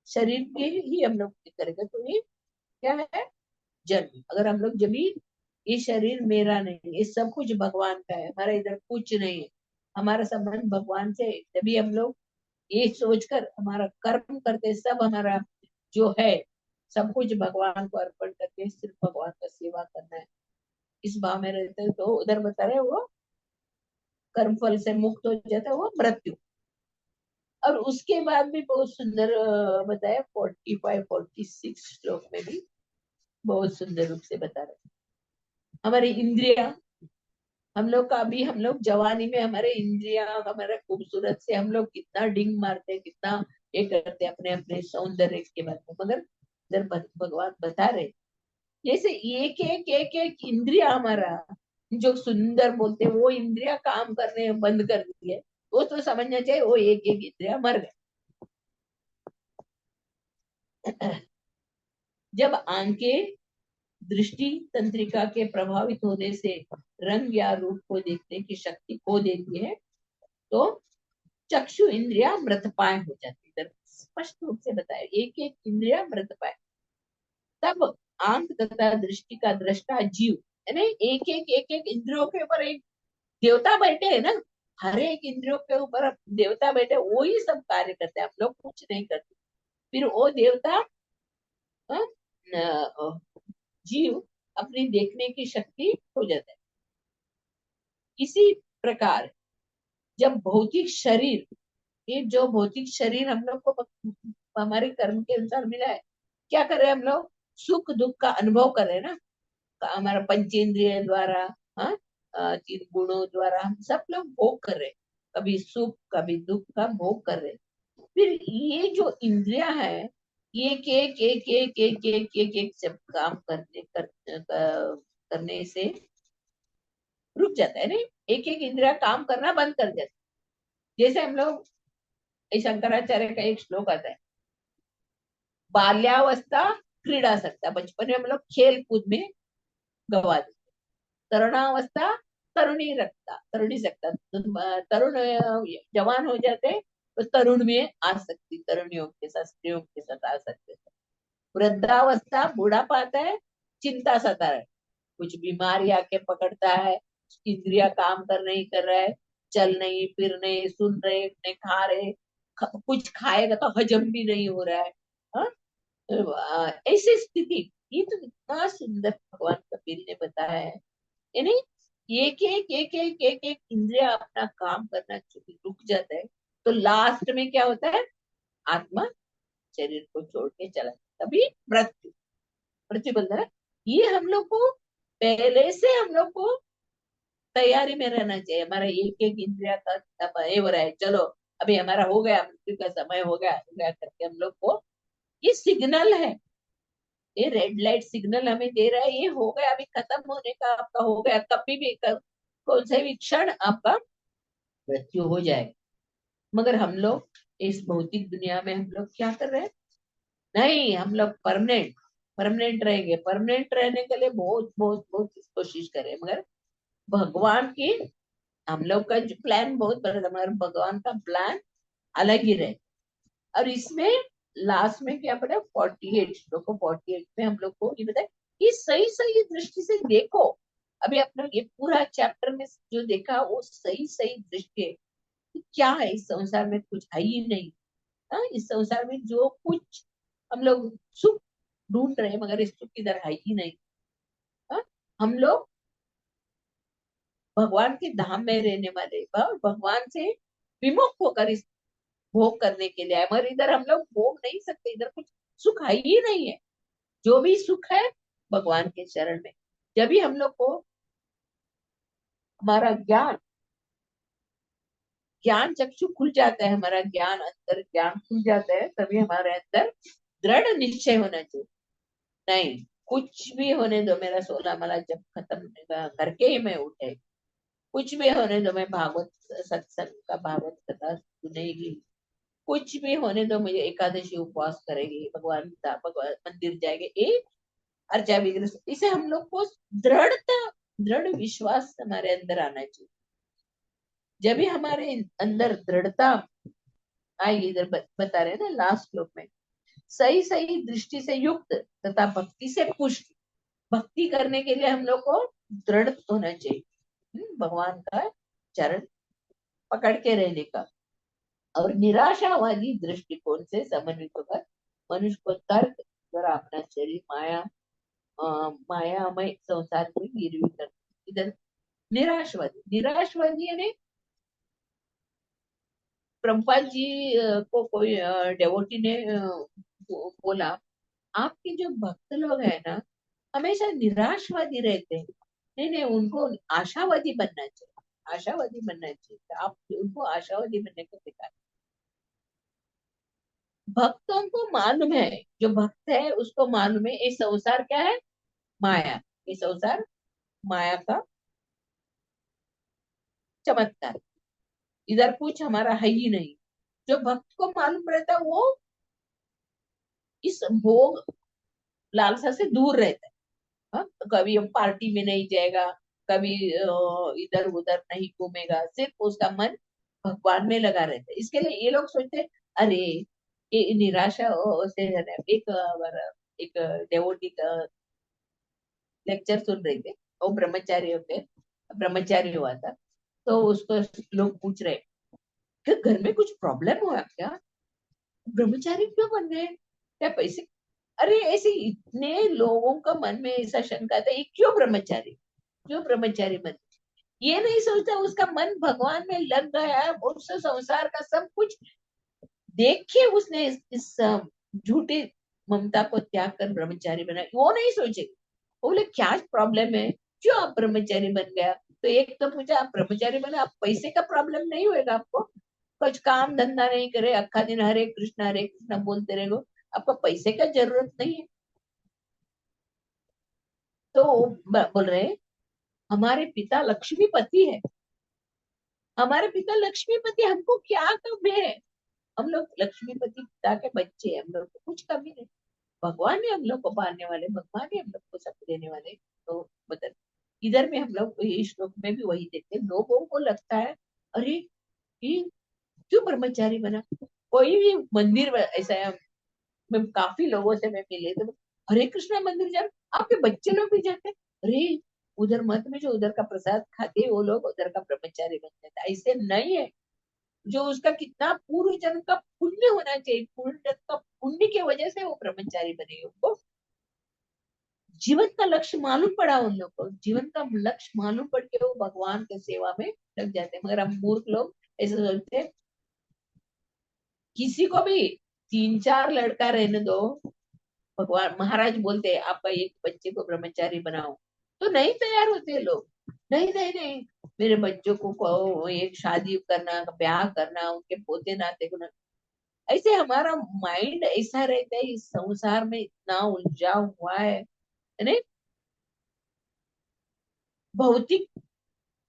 शरीर के ही हम लोग करेंगे, तो ये क्या है, जन्म। अगर हम लोग जब भी ये शरीर मेरा नहीं, ये सब कुछ भगवान का है, हमारा इधर कुछ नहीं है, हमारा संबंध भगवान से है, तभी हम लोग ये सोचकर हमारा कर्म करते, सब हमारा जो है सब कुछ भगवान को अर्पण करके सिर्फ भगवान का सेवा करना है, इस भाव में रहते हैं, तो उधर बता रहे वो कर्म फल से मुक्त हो जाता है वो मृत्यु। और उसके बाद भी बहुत सुंदर बताया, 45 46 श्लोक में भी बहुत सुंदर रूप से बता रहे, हमारी इंद्रिया, हम लोग का अभी हम लोग जवानी में हमारे इंद्रिया हमारे खूबसूरत से हम लोग कितना डिंग मारते हैं, कितना ये करते हैं अपने अपने सौंदर्य के बारे में, मगर इधर भगवान बता रहे जैसे एक इंद्रिया हमारा जो सुंदर बोलते हैं, वो इंद्रिया काम करने बंद कर दी है, वो तो समझना चाहिए वो एक एक इंद्रिया मर गए। जब आंखें दृष्टि तंत्रिका के प्रभावित होने से रंग या रूप को देखने की शक्ति खो देती है, तो चक्षु इंद्रिया मृतपाय हो जाती है। स्पष्ट रूप से बताया, एक एक इंद्रिया मृतपाय। तब आंख तथा दृष्टि का दृष्टा जीव है ना, एक एक इंद्रियों के ऊपर एक देवता बैठे है ना, हर एक इंद्रियों के ऊपर देवता बैठे, वो ही सब कार्य करते हैं, हम लोग कुछ नहीं करते। फिर वो देवता अ, जीव अपनी देखने की शक्ति खो जाता है। इसी प्रकार जब भौतिक शरीर, ये जो भौतिक शरीर हम लोग को हमारे कर्म के अनुसार मिला है, क्या कर रहे हैं हम लोग, सुख दुख का अनुभव कर रहे हैं ना, हमारा पंचेंद्रिय द्वारा, हाँ, 3 गुणों द्वारा हम सब लोग भोग कर रहे हैं, कभी सुख कभी दुख का भोग कर रहे हैं। फिर ये जो इंद्रिया है, ये एक सब काम करने से रुक जाता है, नहीं, एक एक इंद्रिया काम करना बंद कर जाता है। जैसे हम लोग, शंकराचार्य का एक श्लोक आता है, बाल्यावस्था क्रीड़ा सकता, बचपन में हम लोग खेल कूद में गवा देते, तरुणावस्था तरुणी सकता, तरुण जवान हो जाते तो तरुण में आ सकती, तरुणियों के साथ स्त्रियों के साथ आ सकते। वृद्धावस्था बुढ़ापा आता है, चिंता सता है, कुछ बीमारी आके पकड़ता है, इंद्रिया काम कर नहीं कर रहा है, चल नहीं फिर नहीं, सुन रहे नहीं खा रहे, कुछ खाएगा तो हजम भी नहीं हो रहा है, हाँ? ऐसी स्थिति, ये तो इतना सुंदर भगवान कबीर ने बताया है, यानी एक इंद्रिया अपना काम करना रुक जाता है, तो लास्ट में क्या होता है, आत्मा शरीर को छोड़ के चला जाता, तभी मृत्यु, मृत्यु बोलता है। ये हम लोग को पहले से हम लोग को तैयारी में रहना चाहिए, हमारा एक एक इंद्रिया का समय हो रहा है, चलो अभी हमारा हो गया, मृत्यु का समय हो गया करके हम लोग को, ये सिग्नल है, ये रेड लाइट सिग्नल हमें दे रहा है, ये हो गया, अभी खत्म होने का आपका हो गया, कभी भी कौन से भी क्षण आपका मृत्यु हो जाएगा। मगर हम लोग इस भौतिक दुनिया में हम लोग क्या कर रहे हैं, नहीं, हम लोग परमानेंट परमानेंट रहेंगे, परमानेंट रहने के लिए बहुत बहुत बहुत कोशिश करें, मगर भगवान की, हम लोग का जो प्लान बहुत बड़ा था, मगर भगवान का प्लान अलग ही रहे। और इसमें लास्ट में क्या पड़ा, 48 श्लोक, 48 में हम लोग को ये बताया कि सही सही दृष्टि से देखो, अभी अपने ये पूरा चैप्टर में जो देखा वो सही सही दृष्टि है कि क्या है, इस संसार में कुछ है ही नहीं, हाँ, इस संसार में जो कुछ हम लोग सुख ढूंढ रहे हैं, मगर इस सुख इधर है ही नहीं, हाँ? हम लोग भगवान के धाम में रहने वाले, भगवान से विमुख होकर इस भोग करने के लिए आए, मगर इधर हम लोग भोग नहीं सकते, इधर कुछ सुख है ही नहीं है, जो भी सुख है भगवान के चरण में। जब भी हम लोग को हमारा ज्ञान ज्ञान चक्षु खुल जाता है, हमारा ज्ञान अंतर ज्ञान खुल जाता है, तभी हमारे अंदर दृढ़ निश्चय होना चाहिए, नहीं, कुछ भी होने दो, मेरा 16 माला जब खत्म करके ही मैं उठे, कुछ भी होने दो, मैं भागवत सत्संग का भागवत कथा सुनेगी, कुछ भी होने दो, मुझे एकादशी उपवास करेगी, भगवान मंदिर जाएंगे, एक अर्चा विग्रह, इसे हम लोग को दृढ़ता, दृढ़ विश्वास हमारे अंदर आना चाहिए। जब भी हमारे अंदर दृढ़ता आएगी, इधर बता रहे हैं ना लास्ट श्लोक में, सही सही दृष्टि से युक्त तथा भक्ति से पुष्ट, भक्ति करने के लिए हम लोग को दृढ़ होना चाहिए, भगवान का चरण पकड़ के रहने का, और निराशावादी दृष्टिकोण से समन्वित होकर मनुष्य को तर्क द्वारा अपना शरीर मायामय संसार को गिरवी कर, इधर निराशवादी, निराशवादी यानी प्रभुपाद जी को कोई डेवोटी ने बोला, आपके जो भक्त लोग हैं ना, हमेशा निराशवादी रहते हैं, नहीं नहीं, उनको आशावादी बनना चाहिए, आशावादी बनना चाहिए, तो आप उनको आशावादी बनने को सिखाए। भक्तों को मालूम है, जो भक्त है उसको मालूम है ये संसार क्या है, माया, ये संसार माया का चमत्कार, इधर कुछ हमारा है ही नहीं। जो भक्त को मालूम रहता है वो इस भोग लालसा से दूर रहता है, हाँ? तो कभी हम पार्टी में नहीं जाएगा, कभी इधर उधर नहीं घूमेगा, सिर्फ उसका मन भगवान में लगा रहता है। इसके लिए ये लोग सोचते हैं, अरे ये निराशा से एक एक डेवोटी का लेक्चर सुन रहे थे, वो ब्रह्मचारी हुआ था। तो उसको लोग पूछ रहे कि घर में कुछ प्रॉब्लम हुआ क्या, ब्रह्मचारी क्यों बन गए, क्या पैसे। अरे ऐसे इतने लोगों का मन में ऐसा शंका था, ये क्यों ब्रह्मचारी बन, ये नहीं सोचता उसका मन भगवान में लग गया है, उससे संसार का सब कुछ देख के उसने इस झूठी ममता को त्याग कर ब्रह्मचारी बना, वो नहीं सोचेगा। बोले क्या प्रॉब्लम है, क्यों आप ब्रह्मचारी बन गया, तो एक तो मुझे आप ब्रह्मचारी बने, आप पैसे का प्रॉब्लम नहीं होएगा आपको, कुछ काम धंधा नहीं करे, अक्खा दिन हरे कृष्णा बोलते रहो, आपको पैसे का जरूरत नहीं है। तो बोल रहे हमारे पिता लक्ष्मीपति है, हमारे पिता लक्ष्मीपति, हमको क्या कम है, हम लोग लक्ष्मीपति पिता के बच्चे हैं, हम लोग को कुछ कमी नहीं, भगवान ने हम लोग को पालने वाले, भगवान ने हम लोग को सब देने वाले। तो मतलब इधर में हम लोग ये श्लोक में भी वही देखते हैं, लोगों को लगता है अरे ये क्यों ब्रह्मचारी बना, कोई भी मंदिर में ऐसा है, मैं काफी लोगों से मैं मिले तो हरे कृष्णा मंदिर जा, आपके बच्चे लोग भी जाते हैं? अरे उधर मत में जो उधर का प्रसाद खाते हैं, वो लोग उधर का ब्रह्मचारी बन जाता है, ऐसे नहीं है। जो उसका कितना पूर्व जन्म का पुण्य होना चाहिए, पूर्व जन्म का पुण्य की वजह से वो ब्रह्मचारी बने, उनको जीवन का लक्ष्य मालूम पड़ा, उन लोग को जीवन का लक्ष्य मालूम पड़ के वो भगवान के सेवा में लग जाते हैं। मगर हम मूर्ख लोग ऐसे सोचते हैं, किसी को भी 3 4 लड़का रहने दो, भगवान महाराज बोलते हैं आपका एक बच्चे को ब्रह्मचारी बनाओ, तो नहीं तैयार होते लोग, नहीं नहीं नहीं, मेरे बच्चों को एक शादी करना, ब्याह करना, उनके पोते नाते को, ऐसे हमारा माइंड ऐसा रहता है, इस संसार में इतना उलझा हुआ है नहीं, भौतिक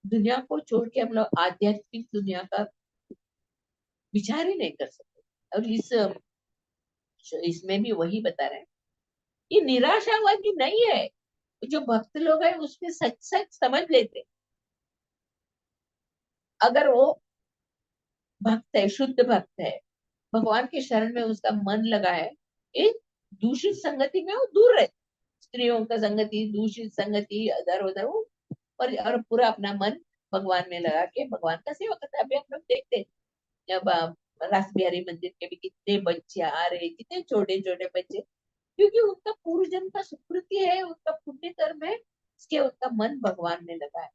दुनिया को छोड़ के हम लोग आध्यात्मिक दुनिया का विचार ही नहीं कर सकते। और इसमें भी वही बता रहे हैं, ये निराशावादी नहीं है, जो भक्त लोग हैं उसमें सच सच समझ लेते, अगर वो भक्त है, शुद्ध भक्त है, भगवान के शरण में उसका मन लगा है, एक दूषित संगति में वो दूर रहे, स्त्रियों का संगति, दूषित संगति, इधर उधर वो, और पूरा अपना मन भगवान में लगा के भगवान का सेवा करता है। अभी हम लोग देखते हैं जब रास बिहारी मंदिर के भी कितने बच्चे आ रहे हैं, कितने छोटे छोटे बच्चे, क्योंकि उनका पूर्व जन्म का सुकृति है, उनका पुण्य कर्म है, इसके उनका मन भगवान में लगा है।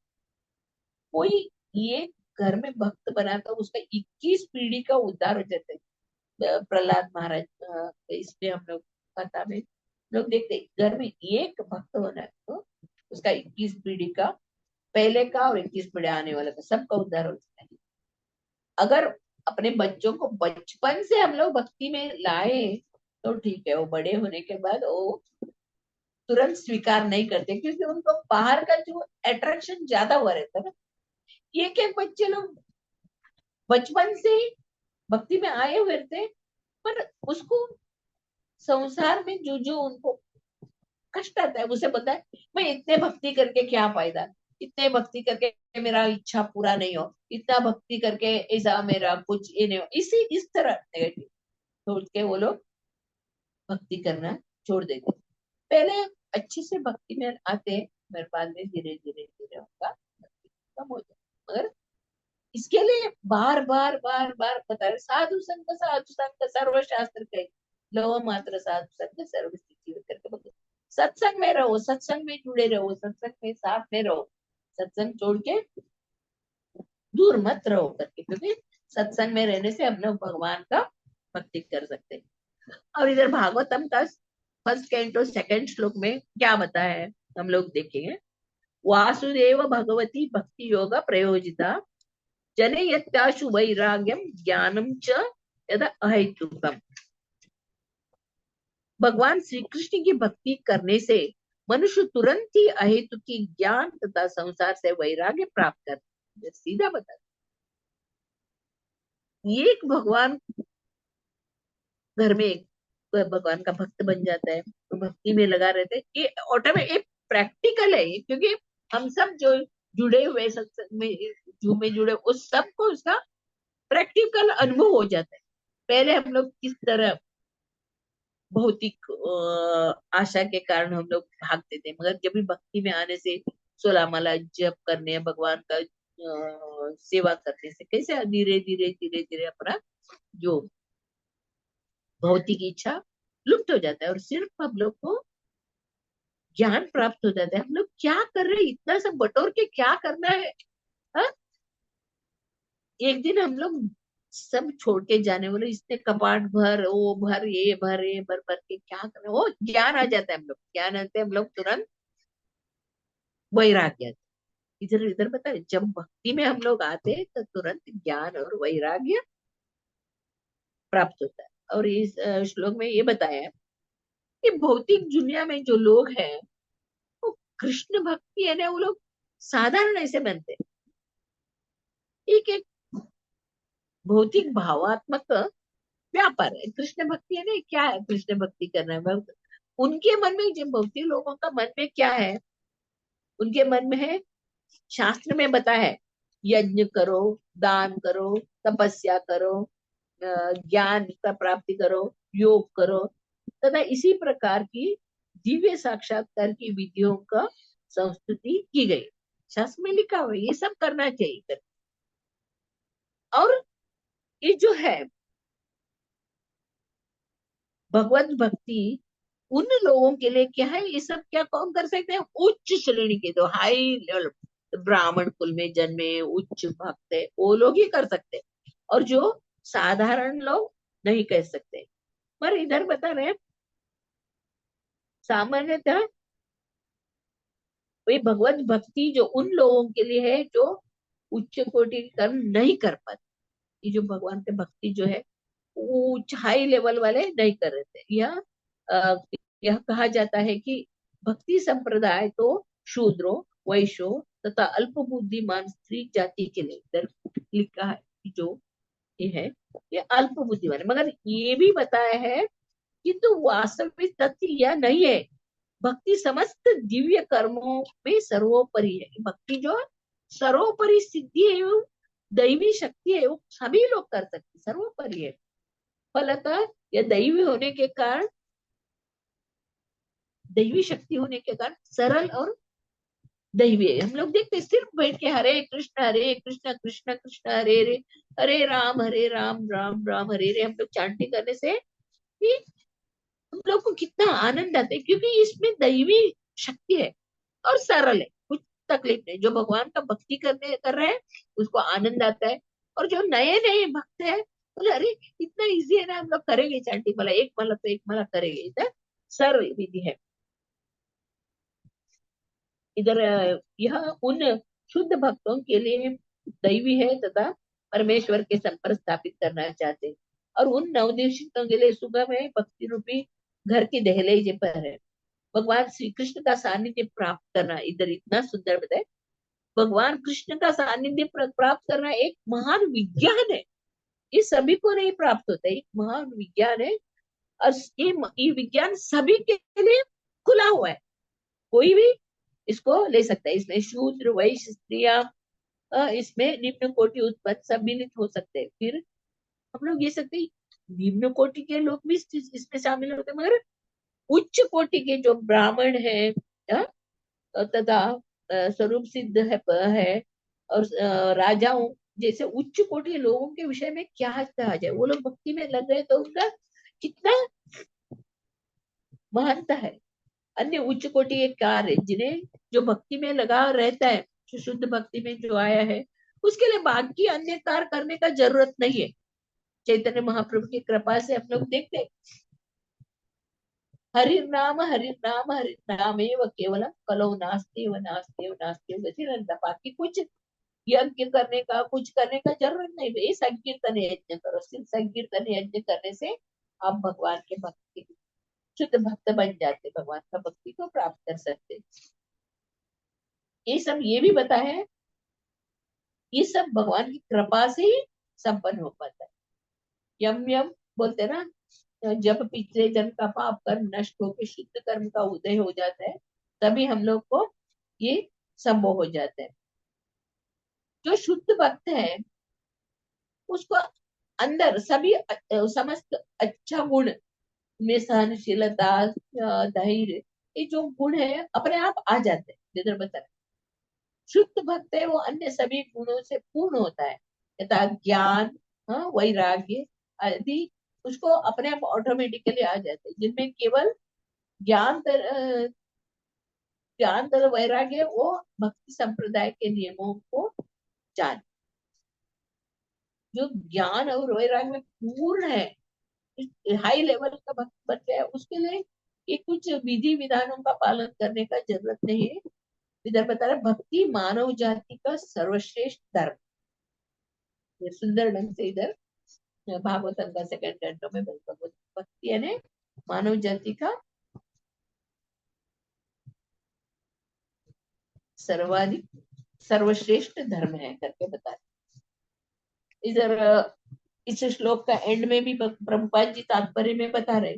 कोई ये घर में भक्त बना तो उसका 21 पीढ़ी का उद्धार हो जाता है। प्रहलाद महाराज इसमें हम लोग कथा में लोग देखते हैं, घर में एक भक्त होना है तो उसका 21 पीढ़ी का, पहले का और 21 पीढ़ी आने वाला का सबका उद्धार हो जाता है। अगर अपने बच्चों को बचपन से हम लोग भक्ति में लाए तो ठीक है, वो बड़े होने के बाद वो तुरंत स्वीकार नहीं करते, क्योंकि उनको बाहर का जो अट्रैक्शन ज्यादा हुआ रहता है ना। एक एक बच्चे लोग बचपन से ही भक्ति में आए हुए थे, पर उसको संसार में जो जो उनको कष्ट आता है, उसे पता है मैं इतने भक्ति करके क्या फायदा, इतने भक्ति करके मेरा इच्छा पूरा नहीं हो, इतना भक्ति करके ऐसा मेरा कुछ ये नहीं हो, इसी इस तरह नेगेटिव सोच के वो लोग भक्ति करना छोड़ देते। पहले अच्छे से भक्ति में आते हैं, मेरे बाद में धीरे धीरे धीरे उनका भक्ति कम हो जाए। मगर इसके लिए बार बार बार बार बता रहे, साधु संग सर्वशास्त्र के लो मात्र साधु संग सर्व स्थिति करके बोलते, सत्संग में रहो, सत्संग में जुड़े रहो, सत्संग में साथ में रहो, सत्संग छोड़ के दूर मत रहो करके, क्योंकि सत्संग में रहने से हम लोग भगवान का भक्ति कर सकते हैं। और इधर भागवतम का फर्स्ट कैंटो सेकंड श्लोक में क्या बताया है हम लोग देखेंगे, वासुदेव भगवती भक्ति योग प्रयोजिता जनयत्याशु वैराग्यम ज्ञानम च यदा अहेतुकम। भगवान श्री कृष्ण की भक्ति करने से मनुष्य तुरंत ही अहेतुकी ज्ञान तथा संसार से वैराग्य प्राप्त करता है। सीधा बता, ये भगवान घर में एक भगवान का भक्त बन जाता है तो भक्ति में लगा रहते हैं, ये ऑटोमेटिक प्रैक्टिकल है ये, क्योंकि हम सब जो जुड़े हुए सत्संग में जुड़े उस सबको उसका प्रैक्टिकल अनुभव हो जाता है। पहले हम लोग किस तरह भौतिक आशा के कारण हम लोग भागते थे, मगर जब भी भक्ति में आने से 16 माला जप करने, भगवान का सेवा करने से कैसे धीरे धीरे धीरे धीरे अपना जो भौतिक इच्छा लुप्त हो जाता है और सिर्फ हम लोग को ज्ञान प्राप्त हो जाता है। हम लोग क्या कर रहे हैं, इतना सब बटोर के क्या करना है? हा? एक दिन हम लोग सब छोड़ के जाने वाले, इसने कपाट भर, वो भर, ये भर भर के क्या करना, वो ज्ञान आ जाता है। हम लोग ज्ञान आते हैं, हम लोग तुरंत वैराग्य। इधर इधर बता, जब भक्ति में हम लोग आते हैं तो तुरंत ज्ञान और वैराग्य प्राप्त होता है। और इस श्लोक में ये बताया है कि भौतिक दुनिया में जो लोग हैं वो कृष्ण भक्ति है ना, वो लोग साधारण ऐसे बनते हैं। एक एक भौतिक भावात्मक व्यापार है कृष्ण भक्ति है ना। क्या है कृष्ण भक्ति करना है? उनके मन में, जो भक्ति लोगों का मन में क्या है, उनके मन में है, शास्त्र में बता है, यज्ञ करो, दान करो, तपस्या करो, ज्ञान का प्राप्ति करो, योग करो, तथा इसी प्रकार की दिव्य साक्षात्कार की विधियों का संस्तुति की गई। शास्त्र में लिखा हुआ ये सब करना चाहिए। और ये जो है भगवत भक्ति, उन लोगों के लिए क्या है, ये सब क्या कौन कर सकते हैं? उच्च श्रेणी के, जो हाई लेवल, ब्राह्मण कुल में जन्मे उच्च भक्त है, वो लोग ही कर सकते हैं, और जो साधारण लोग नहीं कर सकते। पर इधर बता रहे, सामान्यतः वही भगवत भक्ति जो उन लोगों के लिए है जो उच्च कोटि कर्म नहीं कर पाते। ये जो भगवान के भक्ति जो है वो हाई लेवल वाले नहीं कर रहे थे। अ, यह कहा जाता है कि भक्ति संप्रदाय तो शूद्रों, वैश्यों तथा अल्प बुद्धिमान स्त्री जाति के लिए इधर लिखा है कि जो ये है ये अल्प बुद्धिमान है। मगर ये भी बताया है किंतु वास्तविक तथ्य यह नहीं है। भक्ति समस्त दिव्य कर्मों में सर्वोपरि है। भक्ति जो सर्वोपरि सिद्धि है, वो दैवी शक्ति है, वो सभी लोग कर सकते, सर्वोपरि है। फलतः यह दैवी होने के कारण, दैवी शक्ति होने के कारण सरल और दैवी है। हम लोग देखते सिर्फ बैठ के हरे कृष्ण कृष्ण कृष्ण हरे हरे, हरे राम राम राम हरे हरे, हम लोग चांटिंग करने से ही हम लोग को कितना आनंद आता है, क्योंकि इसमें दैवी शक्ति है और सरल है, कुछ तकलीफ नहीं। जो भगवान का भक्ति कर रहे हैं उसको आनंद आता है। और जो नए नए भक्त है बोले अरे इतना इजी है ना, हम लोग करेंगे चांटिंग माला, एक माला तो एक माला करेंगे, इधर सरल विधि है। इधर यह उन शुद्ध भक्तों के लिए दैवी है तथा परमेश्वर के संपर्क स्थापित करना चाहते हैं। और उन नवनिर्शितों के लिए सुगम है, भक्ति रूपी घर की दहलीज पर है। भगवान श्री कृष्ण का सानिध्य प्राप्त करना, इधर इतना सुंदर बताए, भगवान कृष्ण का सानिध्य प्राप्त करना एक महान विज्ञान है। ये सभी को नहीं प्राप्त होता, एक महान विज्ञान है। और ये विज्ञान सभी के लिए खुला हुआ है, कोई भी इसको ले सकता है। इसमें शूद्र, वैश्य, स्त्रियां, इसमें निम्न कोटि उत्पन्न सम्मिलित हो सकते हैं। फिर हम लोग ये सकते हैं निम्न कोटि के लोग भी इसमें शामिल होते हैं, मगर उच्च कोटि के जो ब्राह्मण है तथा स्वरूप सिद्ध है और राजाओं जैसे उच्च कोटि के लोगों के विषय में क्या कहा जाए, वो लोग भक्ति में लग गए तो उनका कितना महानता है। अन्य उच्च कोटि के कार्य जिन्हें, जो भक्ति में लगा रहता है, जो शुद्ध भक्ति में जो आया है, उसके लिए बाकी अन्य कार्य करने का जरूरत नहीं है। चैतन्य महाप्रभु की कृपा से हम लोग देखते हैं, हरि नाम एव केवलम कलौ नास्ति व नास्ति व नास्ति गतिरन्नम। बाकी कुछ यज्ञ करने का, कुछ करने का जरूरत नहीं है। संकीर्तन यज्ञ करो, सिर्फ संकीर्तन यज्ञ करने से आप भगवान के भक्ति, शुद्ध भक्त बन जाते, भगवान का भक्ति को प्राप्त कर सकते। ये सब ये भी बता है, ये सब भगवान की कृपा से ही संपन्न हो पाता है। यम यम बोलते ना, जब पिछले जन्म का पाप कर्म नष्ट होकर शुद्ध कर्म का उदय हो जाता है, तभी हम लोग को ये संभव हो जाता है। जो शुद्ध भक्त है उसको अंदर सभी समस्त अच्छा गुण में सहनशीलता, धैर्य, ये जो गुण है अपने आप आ जाते हैं। इधर बता, शुद्ध भक्त है वो अन्य सभी गुणों से पूर्ण होता है, तथा ज्ञान, हाँ, वैराग्य आदि उसको अपने आप ऑटोमेटिकली आ जाते हैं, जिनमें केवल ज्ञान ज्ञान तथा वैराग्य वो भक्ति संप्रदाय के नियमों को जान, जो ज्ञान और वैराग्य में पूर्ण है, हाई लेवल का भक्त बन गया, उसके लिए ये कुछ विधि विधानों का पालन करने का जरूरत नहीं है। इधर बता रहा भक्ति मानव जाति का सर्वश्रेष्ठ धर्म, ये सुंदर ढंग से इधर भागवतम का सेकंड कैंटो में भक्ति यानी मानव जाति का सर्वाधिक सर्वश्रेष्ठ धर्म है करके बता रहे। इधर इस श्लोक का एंड में भी प्रभुपाद जी तात्पर्य में बता रहे,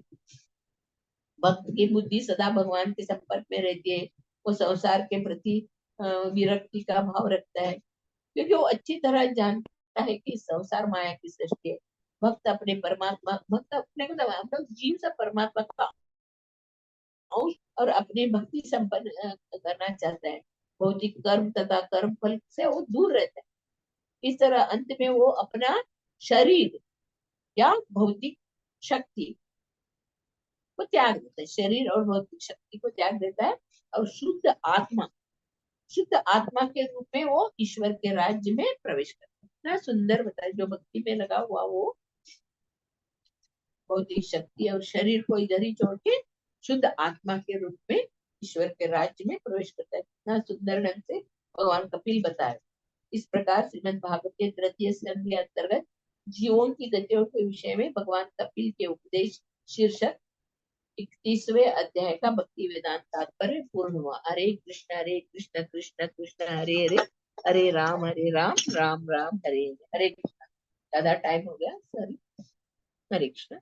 भक्त की बुद्धि सदा भगवान के संपर्क में रहती है, वो संसार के प्रति विरक्ति का भाव रखता है, क्योंकि वो अच्छी तरह जानता है कि संसार माया की सृष्टि है। भक्त अपने परमात्मा, भक्त अपने को हम लोग जीव से परमात्मा का अंश और अपने भक्ति संपन्न करना चाहता है, भौतिक कर्म तथा कर्म फल से वो दूर रहता है। इस तरह अंत में वो अपना शरीर या भौतिक शक्ति को त्याग देता है, शरीर और भौतिक शक्ति को त्याग देता है, और शुद्ध आत्मा के रूप में वो ईश्वर के राज्य में प्रवेश करता है। इतना सुंदर बताया, जो भक्ति में लगा हुआ वो भौतिक शक्ति और शरीर को इधर ही छोड़ के शुद्ध आत्मा के रूप में ईश्वर के राज्य में प्रवेश करता है। इतना सुंदर ढंग से भगवान कपिल बताए। इस प्रकार श्रीमद् भागवत के तृतीय स्कंध के अंतर्गत जीवों की गतियों के विषय में भगवान कपिल के उपदेश शीर्षक 31वें अध्याय का भक्ति वेदांत तात्पर्य पूर्ण हुआ। हरे कृष्ण कृष्ण कृष्ण हरे हरे, हरे राम राम राम हरे हरे। हरे कृष्ण। ज्यादा टाइम हो गया, सॉरी। हरे कृष्ण।